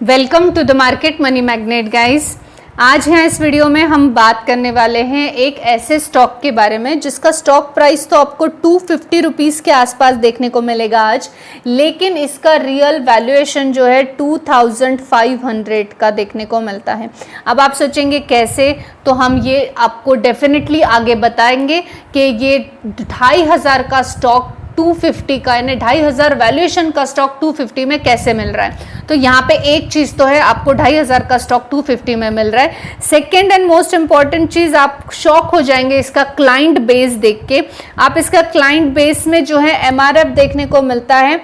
Welcome to the market money magnet guys. आज यहाँ इस वीडियो में हम बात करने वाले हैं एक ऐसे स्टॉक के बारे में जिसका स्टॉक प्राइस तो आपको 250 रुपीज़ के आसपास देखने को मिलेगा आज, लेकिन इसका रियल वैल्यूएशन जो है 2500 का देखने को मिलता है। अब आप सोचेंगे कैसे, तो हम ये आपको डेफिनेटली आगे बताएंगे कि ये 2500 का स्टॉक 250 का यानी 2500 वैल्यूएशन का स्टॉक 250 में कैसे मिल रहा है। तो यहाँ पे एक चीज़ तो है, आपको 2500 का स्टॉक 250 में मिल रहा है। सेकेंड एंड मोस्ट इंपॉर्टेंट चीज़, आप शॉक हो जाएंगे इसका क्लाइंट बेस देख के। आप इसका क्लाइंट बेस में जो है MRF देखने को मिलता है,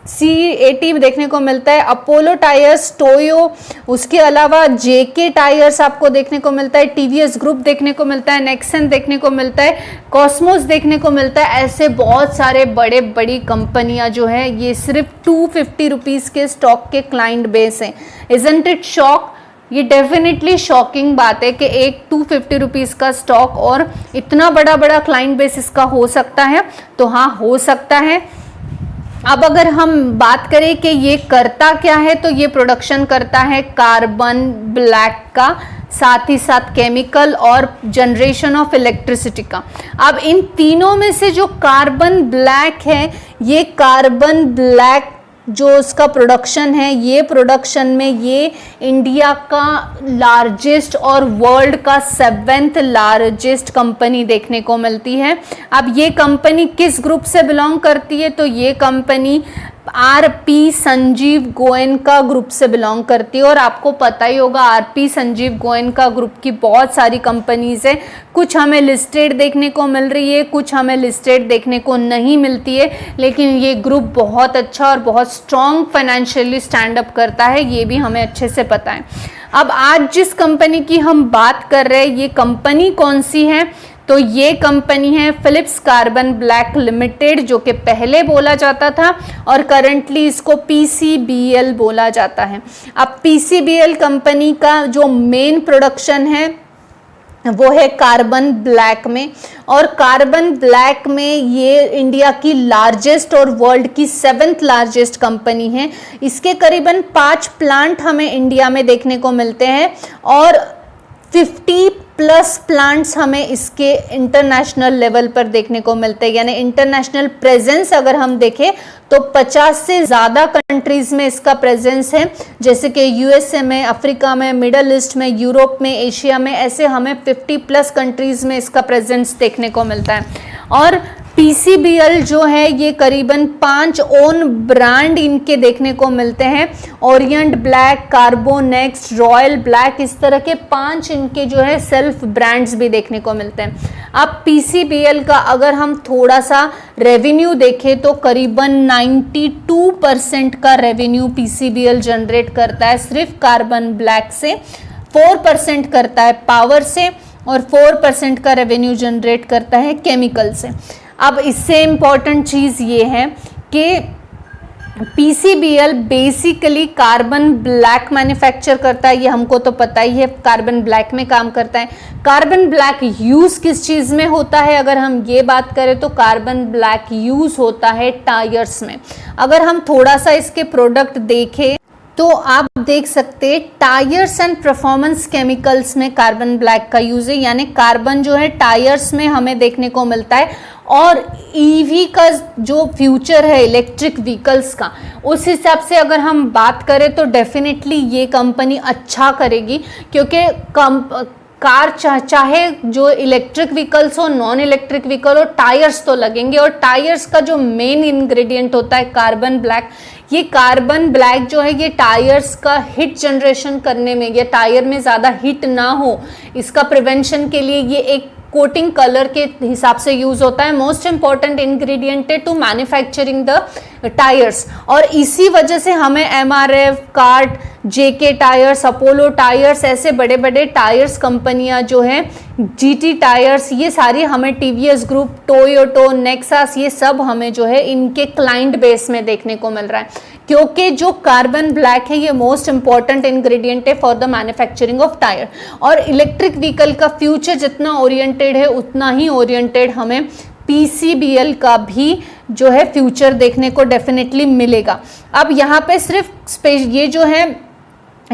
C80 देखने को मिलता है, अपोलो टायर्स, टोयो, उसके अलावा JK टायर्स आपको देखने को मिलता है, TVS ग्रुप देखने को मिलता है, नेक्सन देखने को मिलता है, कॉस्मोस देखने को मिलता है। ऐसे बहुत सारे बड़ी कंपनियां जो है ये सिर्फ 250 रुपीज़ के स्टॉक के क्लाइंट बेस हैं। Isn't it shock? ये डेफिनेटली शॉकिंग बात है कि एक 250 रुपीज़ का स्टॉक और इतना बड़ा क्लाइंट बेस इसका हो सकता है। तो हाँ, हो सकता है। अब अगर हम बात करें कि ये करता क्या है, तो ये प्रोडक्शन करता है कार्बन ब्लैक का, साथ ही साथ केमिकल और जनरेशन ऑफ इलेक्ट्रिसिटी का। अब इन तीनों में से जो कार्बन ब्लैक है, ये कार्बन ब्लैक जो उसका प्रोडक्शन है, ये प्रोडक्शन में ये इंडिया का लार्जेस्ट और वर्ल्ड का 7th लार्जेस्ट कंपनी देखने को मिलती है। अब ये कंपनी किस ग्रुप से बिलोंग करती है, तो ये company RP Sanjeev Goenka group से बिलोंग करती है। और आपको पता ही होगा RP संजीव गोयनका ग्रुप की बहुत सारी कंपनीज है, कुछ हमें लिस्टेड देखने को मिल रही है, कुछ हमें लिस्टेड देखने को नहीं मिलती है, लेकिन ये ग्रुप बहुत अच्छा और बहुत स्ट्रॉन्ग फाइनेंशियली स्टैंड अप करता है, ये भी हमें अच्छे से पता है। अब आज जिस कंपनी की हम बात कर रहे हैं, ये कंपनी कौन सी है, तो ये कंपनी है फिलिप्स कार्बन ब्लैक लिमिटेड, जो कि पहले बोला जाता था और करंटली इसको PCBL बोला जाता है। अब PCBL कंपनी का जो मेन प्रोडक्शन है वो है कार्बन ब्लैक में, और कार्बन ब्लैक में ये इंडिया की लार्जेस्ट और वर्ल्ड की 7th लार्जेस्ट कंपनी है। इसके करीबन 5 प्लांट हमें इंडिया में देखने को मिलते हैं और 50+ प्लांट्स हमें इसके इंटरनेशनल लेवल पर देखने को मिलते हैं। यानी इंटरनेशनल प्रेजेंस अगर हम देखें तो 50 से ज़्यादा कंट्रीज में इसका प्रेजेंस है, जैसे कि USA में, अफ्रीका में, मिडल ईस्ट में, यूरोप में, एशिया में, ऐसे हमें 50+ कंट्रीज में इसका प्रेजेंस देखने को मिलता है। और PCBL जो है ये करीबन 5 ओन ब्रांड इनके देखने को मिलते हैं, ओरिएंट ब्लैक, कार्बोनेक्स, रॉयल ब्लैक, इस तरह के 5 इनके जो है सेल्फ ब्रांड्स भी देखने को मिलते हैं। अब PCBL का अगर हम थोड़ा सा रेवेन्यू देखें तो करीबन 92% का रेवेन्यू PCBL जनरेट करता है सिर्फ कार्बन ब्लैक से, 4% करता है पावर से और 4% का रेवेन्यू जनरेट करता है केमिकल से। अब इससे इम्पॉर्टेंट चीज़ ये है कि PCBL basically carbon black manufacture करता है, ये हमको तो पता ही है, कार्बन ब्लैक में काम करता है। कार्बन ब्लैक यूज़ किस चीज़ में होता है, अगर हम ये बात करें तो कार्बन ब्लैक यूज़ होता है टायर्स में। अगर हम थोड़ा सा इसके प्रोडक्ट देखें तो आप देख सकते हैं टायर्स एंड परफॉर्मेंस केमिकल्स में कार्बन ब्लैक का यूज़ है, यानी कार्बन जो है टायर्स में हमें देखने को मिलता है। और EV का जो फ्यूचर है इलेक्ट्रिक व्हीकल्स का, उस हिसाब से अगर हम बात करें तो डेफिनेटली ये कंपनी अच्छा करेगी, क्योंकि कार चाहे जो इलेक्ट्रिक व्हीकल्स हो, नॉन इलेक्ट्रिक व्हीकल हो, टायर्स तो लगेंगे। और टायर्स का जो मेन इंग्रेडिएंट होता है कार्बन ब्लैक, ये कार्बन ब्लैक जो है ये टायर्स का हीट जनरेशन करने में, या टायर में ज़्यादा हीट ना हो इसका प्रिवेंशन के लिए ये एक कोटिंग कलर के हिसाब से यूज होता है। मोस्ट इंपॉर्टेंट इंग्रेडिएंट है टू मैन्युफैक्चरिंग द टायर्स। और इसी वजह से हमें MRF, cart, JK tyres, Apollo tyres, ऐसे बड़े टायर्स कंपनियां जो हैं, GT टायर्स, ये सारी हमें TVS ग्रुप, टोयोटो, नेक्सास, ये सब हमें जो है इनके क्लाइंट बेस में देखने को मिल रहा है, क्योंकि जो कार्बन ब्लैक है ये मोस्ट इंपॉर्टेंट इंग्रेडिएंट है for the manufacturing of tyre. और इलेक्ट्रिक व्हीकल का फ्यूचर जितना ओरिएंटेड है उतना ही ओरिएंटेड हमें PCBL का भी जो है फ्यूचर देखने को डेफिनेटली मिलेगा। अब यहाँ पे सिर्फ ये जो है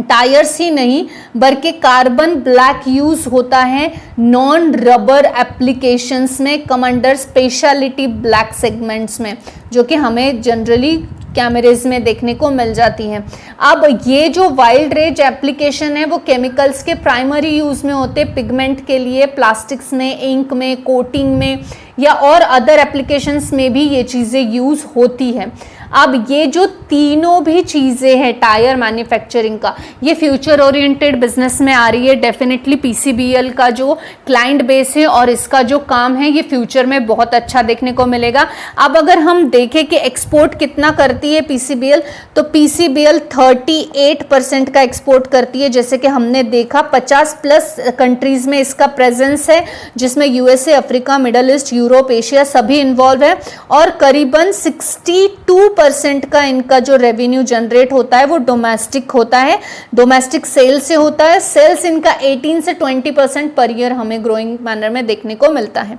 टायर्स ही नहीं बल्कि कार्बन ब्लैक यूज होता है नॉन रबर एप्लीकेशंस में, come under speciality black segments में, जो कि हमें जनरली कैमरेज में देखने को मिल जाती हैं। अब ये जो वाइल्ड रेज एप्लीकेशन है वो केमिकल्स के प्राइमरी यूज में होते हैं, पिगमेंट के लिए, प्लास्टिक्स में, इंक में, कोटिंग में या और अदर एप्लीकेशंस में भी ये चीज़ें यूज होती है। अब ये जो तीनों भी चीज़ें हैं टायर मैन्युफैक्चरिंग का, ये फ्यूचर ओरिएंटेड बिजनेस में आ रही है। डेफिनेटली पीसीबीएल का जो क्लाइंट बेस है और इसका जो काम है ये फ्यूचर में बहुत अच्छा देखने को मिलेगा। अब अगर हम देखें कि एक्सपोर्ट कितना करती है पीसीबीएल, तो पीसीबीएल 38% का एक्सपोर्ट करती है। जैसे कि हमने देखा 50+ कंट्रीज में इसका प्रेजेंस है, जिसमें USA, Africa, middle east, Europe, Asia सभी इन्वॉल्व है। और करीबन 62% का इनका जो रेवेन्यू जनरेट होता है वो डोमेस्टिक होता है, डोमेस्टिक सेल से होता है। सेल्स इनका 18 से 20% पर ईयर हमें ग्रोइंग मैनर में देखने को मिलता है।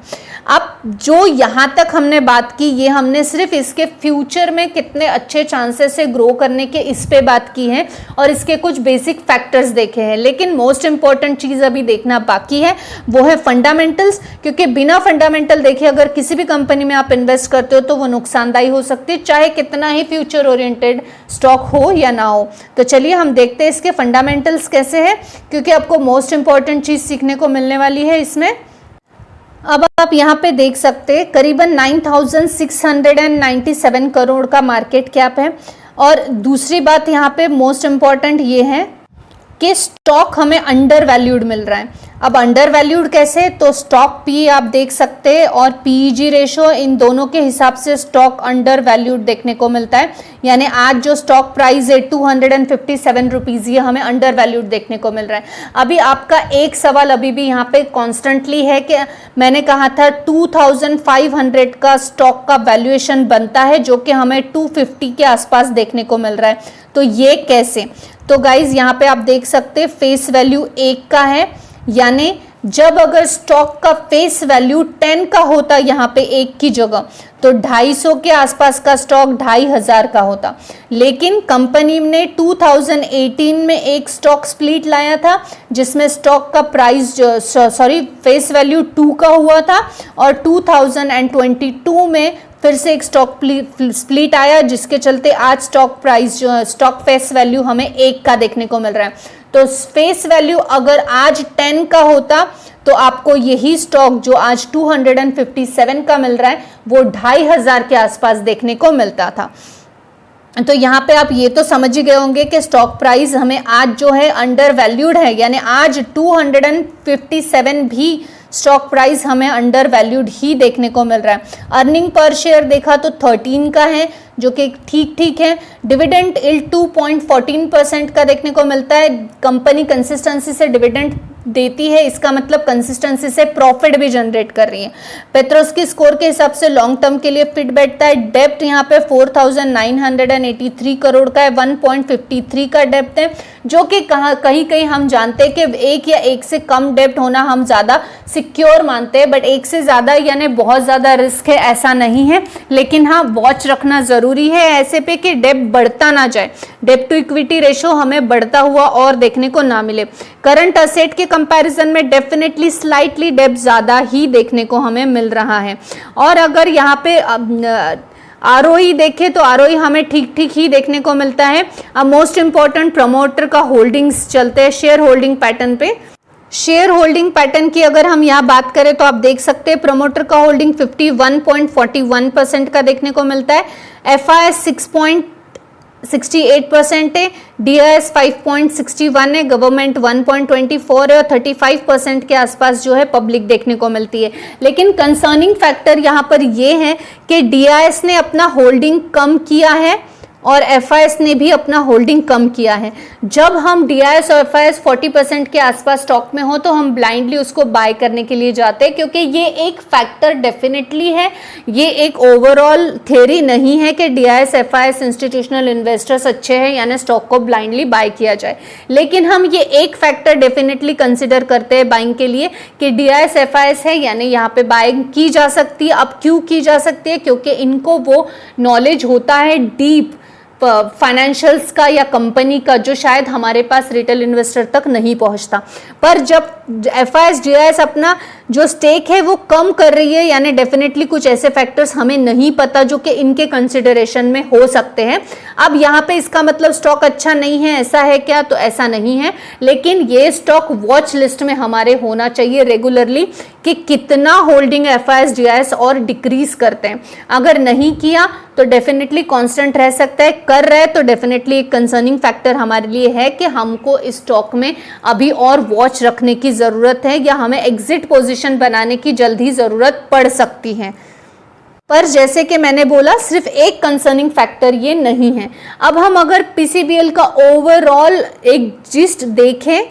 अब जो यहाँ तक हमने बात की, ये हमने सिर्फ इसके फ्यूचर में कितने अच्छे चांसेस है ग्रो करने के, इस पे बात की है और इसके कुछ बेसिक फैक्टर्स देखे हैं। लेकिन मोस्ट इंपॉर्टेंट चीज़ अभी देखना बाकी है, वो है फंडामेंटल्स, क्योंकि बिना फंडामेंटल देखे अगर किसी भी कंपनी में आप इन्वेस्ट करते हो तो वो नुकसानदायी हो सकती है, चाहे कितना ही फ्यूचर ओरिएंटेड स्टॉक हो या ना हो। तो चलिए हम देखते हैं इसके फंडामेंटल्स कैसे हैं, क्योंकि आपको मोस्ट इंपॉर्टेंट चीज़ सीखने को मिलने वाली है इसमें। अब आप यहाँ पे देख सकते हैं करीबन 9,697 करोड़ का मार्केट कैप है। और दूसरी बात यहाँ पे मोस्ट इम्पॉर्टेंट ये है कि स्टॉक हमें अंडर वैल्यूड मिल रहा है। अब अंडर वैल्यूड कैसे, तो स्टॉक पी आप देख सकते हैं और पीईजी रेशो, इन दोनों के हिसाब से स्टॉक अंडर वैल्यूड देखने को मिलता है। यानी आज जो स्टॉक प्राइस है 257 रुपीज़, ये हमें अंडर वैल्यूड देखने को मिल रहा है। अभी आपका एक सवाल अभी भी यहाँ पे कॉन्स्टेंटली है कि मैंने कहा था 2500 का स्टॉक का वैल्यूएशन बनता है, जो कि हमें 250 के आसपास देखने को मिल रहा है। तो ये कैसे, तो गाइज यहाँ पे आप देख सकते हैं फेस वैल्यू 1 का है, यानी जब अगर स्टॉक का फेस वैल्यू 10 का होता यहाँ पे 1 की जगह, तो 250 के आसपास का स्टॉक 2500 का होता। लेकिन कंपनी ने 2018 में एक स्टॉक स्प्लिट लाया था, जिसमें स्टॉक का प्राइस फेस वैल्यू 2 का हुआ था, और 2022 में फिर से एक स्टॉक स्प्लिट आया, जिसके चलते आज स्टॉक प्राइस जो स्टॉक फेस वैल्यू हमें 1 का देखने को मिल रहा है। तो फेस वैल्यू अगर आज 10 का होता तो आपको यही स्टॉक जो आज 257 का मिल रहा है वो 2500 के आसपास देखने को मिलता था। तो यहाँ पे आप ये तो समझ ही गए होंगे कि स्टॉक प्राइस हमें आज जो है अंडर वैल्यूड है, यानी आज 257 भी स्टॉक प्राइस हमें अंडर वैल्यूड ही देखने को मिल रहा है। अर्निंग पर शेयर देखा तो 13 का है, जो कि ठीक है। डिविडेंड यील्ड 2.14% का देखने को मिलता है। कंपनी कंसिस्टेंसी से डिविडेंड देती है, इसका मतलब कंसिस्टेंसी से प्रॉफिट भी जनरेट कर रही है। पेट्रोस्की स्कोर के हिसाब से लॉन्ग टर्म के लिए फिट बैठता है। डेप्ट यहाँ पे 4,983 करोड़ का है, 1.53 का डेप्ट है, जो कि कहीं हम जानते हैं कि एक या एक से कम डेप्ट होना हम ज़्यादा सिक्योर मानते हैं, बट एक से ज़्यादा यानी बहुत ज़्यादा रिस्क है ऐसा नहीं है। लेकिन हाँ, वॉच रखना ज़रूरी है ऐसे पे कि डेप्ट बढ़ता ना जाए, डेप्ट टू इक्विटी रेशो हमें बढ़ता हुआ और देखने को ना मिले। करंट असेट के कंपैरिजन में डेफिनेटली स्लाइटली डेप्ट ज़्यादा ही देखने को हमें मिल रहा है। और अगर यहाँ पे आरओई देखें तो आरओई हमें ठीक ही देखने को मिलता है। अब मोस्ट इंपॉर्टेंट प्रमोटर का होल्डिंग्स चलते हैं शेयर होल्डिंग पैटर्न पे। शेयर होल्डिंग पैटर्न की अगर हम यहाँ बात करें तो आप देख सकते हैं प्रमोटर का होल्डिंग 51.41% का देखने को मिलता है, एफआईएस 6.68% है, डीआईएस 5.61 है, गवर्नमेंट 1.24 है और 35% के आसपास जो है पब्लिक देखने को मिलती है। लेकिन कंसर्निंग फैक्टर यहाँ पर ये है कि डीआईएस ने अपना होल्डिंग कम किया है और एफआईएस ने भी अपना होल्डिंग कम किया है। जब हम डीआईएस और एफआईएस 40% के आसपास स्टॉक में हो तो हम ब्लाइंडली उसको बाय करने के लिए जाते हैं, क्योंकि ये एक फैक्टर डेफिनेटली है, ये एक ओवरऑल थ्योरी नहीं है कि डीआईएस एफआईएस इंस्टीट्यूशनल इन्वेस्टर्स अच्छे हैं यानी स्टॉक को ब्लाइंडली बाय किया जाए। लेकिन हम ये एक फैक्टर डेफिनेटली कंसिडर करते हैं बाइंग के लिए कि डीआईएस एफआईएस है यानी यहाँ पे बाइंग की जा सकती है। अब क्यों की जा सकती है? क्योंकि इनको वो नॉलेज होता है डीप फाइनेंशियल्स का या कंपनी का, जो शायद हमारे पास रिटेल इन्वेस्टर तक नहीं पहुंचता। पर जब FIS अपना जो स्टेक है वो कम कर रही है, यानी डेफिनेटली कुछ ऐसे फैक्टर्स हमें नहीं पता जो कि इनके कंसिडरेशन में हो सकते हैं। अब यहाँ पे इसका मतलब स्टॉक अच्छा नहीं है, ऐसा है क्या? तो ऐसा नहीं है, लेकिन ये स्टॉक वॉच लिस्ट में हमारे होना चाहिए रेगुलरली कि कितना होल्डिंग FIS और डिक्रीज करते हैं। अगर नहीं किया तो डेफिनेटली कांस्टेंट रह सकता है, कर रहे हैं तो डेफिनेटली एक कंसर्निंग फैक्टर हमारे लिए है कि हमको इस स्टॉक में अभी और वॉच रखने की जरूरत है, या हमें एग्जिट पोजीशन बनाने की जल्द ही जरूरत पड़ सकती है। पर जैसे कि मैंने बोला, सिर्फ एक कंसर्निंग फैक्टर ये नहीं है। अब हम अगर PCBL का ओवरऑल एक जिस्ट देखें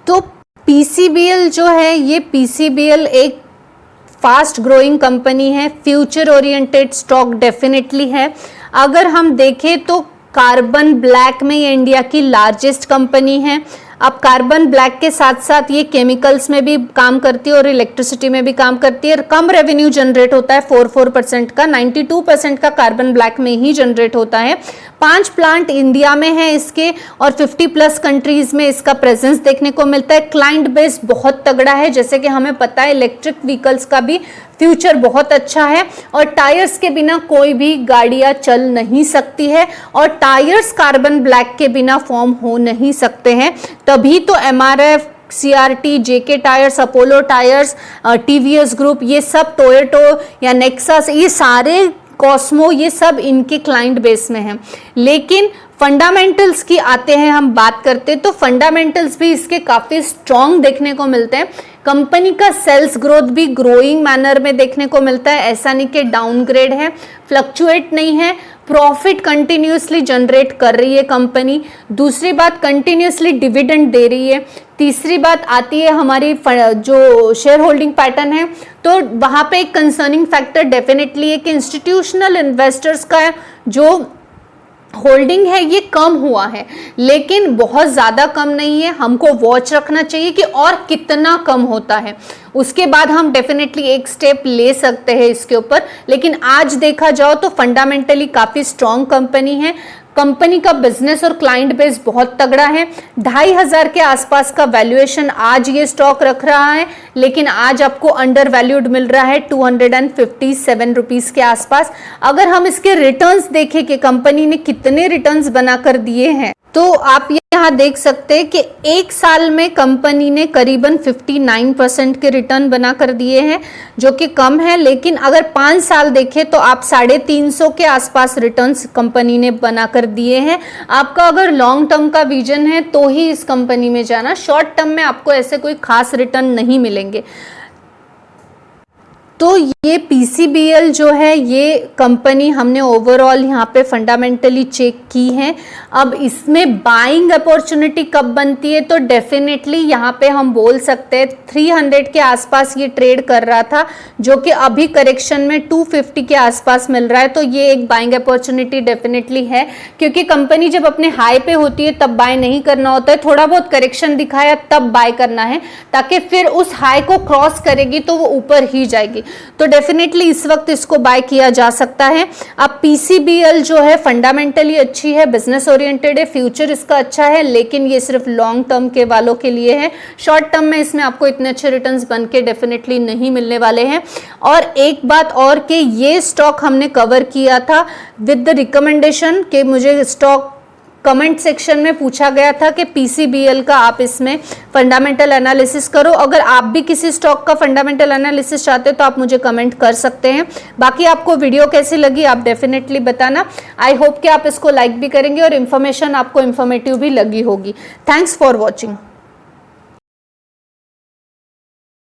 तो PCBL जो है, ये PCBL एक फास्ट ग्रोइंग कंपनी है, फ्यूचर ओरिएंटेड स्टॉक डेफिनेटली है। अगर हम देखें तो कार्बन ब्लैक में ये इंडिया की लार्जेस्ट कंपनी है। अब कार्बन ब्लैक के साथ साथ ये केमिकल्स में भी काम करती है और इलेक्ट्रिसिटी में भी काम करती है। कम रेवेन्यू जनरेट होता है 4% का, 92% का कार्बन ब्लैक में ही जनरेट होता है। 5 प्लांट इंडिया में है इसके, और 50+ कंट्रीज में इसका प्रेजेंस देखने को मिलता है। क्लाइंट बेस बहुत तगड़ा है, जैसे कि हमें पता है इलेक्ट्रिक व्हीकल्स का भी फ्यूचर बहुत अच्छा है, और टायर्स के बिना कोई भी गाड़ियां चल नहीं सकती है, और टायर्स कार्बन ब्लैक के बिना फॉर्म हो नहीं सकते हैं। तभी तो MRF, CRT, JK tyres, Apollo tyres, TVS group, ये सब टोयोटो या नेक्सास, ये सारे कॉस्मो, ये सब इनके क्लाइंट बेस में हैं। लेकिन फंडामेंटल्स की आते हैं, हम बात करते हैं तो फंडामेंटल्स भी इसके काफी स्ट्रॉन्ग देखने को मिलते हैं। कंपनी का सेल्स ग्रोथ भी ग्रोइंग मैनर में देखने को मिलता है, ऐसा नहीं कि डाउनग्रेड है, फ्लक्चुएट नहीं है। प्रॉफिट कंटिन्यूसली जनरेट कर रही है कंपनी। दूसरी बात, कंटिन्यूसली डिविडेंड दे रही है। तीसरी बात आती है हमारी जो शेयर होल्डिंग पैटर्न है, तो वहाँ पे एक कंसर्निंग फैक्टर डेफिनेटली है कि इंस्टीट्यूशनल इन्वेस्टर्स का जो होल्डिंग है ये कम हुआ है, लेकिन बहुत ज़्यादा कम नहीं है। हमको वॉच रखना चाहिए कि और कितना कम होता है, उसके बाद हम डेफिनेटली एक स्टेप ले सकते हैं इसके ऊपर। लेकिन आज देखा जाओ तो फंडामेंटली काफ़ी स्ट्रॉन्ग कंपनी है। कंपनी का बिजनेस और क्लाइंट बेस बहुत तगड़ा है। 2500 के आसपास का वैल्यूएशन आज ये स्टॉक रख रहा है, लेकिन आज आपको अंडर वैल्यूड मिल रहा है 257 रुपीस के आसपास। अगर हम इसके रिटर्न्स देखें कि कंपनी ने कितने रिटर्न्स बनाकर दिए हैं, तो आप यहाँ देख सकते हैं कि एक साल में कंपनी ने करीबन 59% के रिटर्न बना कर दिए हैं, जो कि कम है। लेकिन अगर 5 साल देखें तो आप 350 के आसपास रिटर्न्स कंपनी ने बना कर दिए हैं। आपका अगर लॉन्ग टर्म का विजन है तो ही इस कंपनी में जाना, शॉर्ट टर्म में आपको ऐसे कोई खास रिटर्न नहीं मिलेंगे। तो ये PCBL जो है, ये कंपनी हमने ओवरऑल यहाँ पे फंडामेंटली चेक की है। अब इसमें बाइंग अपॉर्चुनिटी कब बनती है, तो डेफिनेटली यहाँ पे हम बोल सकते हैं 300 के आसपास ये ट्रेड कर रहा था, जो कि अभी करेक्शन में 250 के आसपास मिल रहा है। तो ये एक बाइंग अपॉर्चुनिटी डेफिनेटली है, क्योंकि कंपनी जब अपने हाई पे होती है तब बाय नहीं करना होता है, थोड़ा बहुत करेक्शन दिखाया तब बाय करना है, ताकि फिर उस हाई को क्रॉस करेगी तो वो ऊपर ही जाएगी। तो डेफिनेटली इस वक्त इसको बाय किया जा सकता है। अब PCBL जो है फंडामेंटली अच्छी है, बिजनेस ओरिएंटेड है, फ्यूचर इसका अच्छा है, लेकिन ये सिर्फ लॉन्ग टर्म के वालों के लिए है। शॉर्ट टर्म में इसमें आपको इतने अच्छे रिटर्न्स बन के डेफिनेटली नहीं मिलने वाले हैं। और एक बात और कि ये स्टॉक हमने कवर किया था विद द रिकमेंडेशन कि मुझे स्टॉक कमेंट सेक्शन में पूछा गया था कि PCBL का आप इसमें फंडामेंटल एनालिसिस करो। अगर आप भी किसी स्टॉक का फंडामेंटल एनालिसिस चाहते हो तो आप मुझे कमेंट कर सकते हैं। बाकी आपको वीडियो कैसी लगी आप डेफिनेटली बताना। आई होप कि आप इसको लाइक भी करेंगे और इन्फॉर्मेशन आपको इन्फॉर्मेटिव भी लगी होगी। Thanks for watching.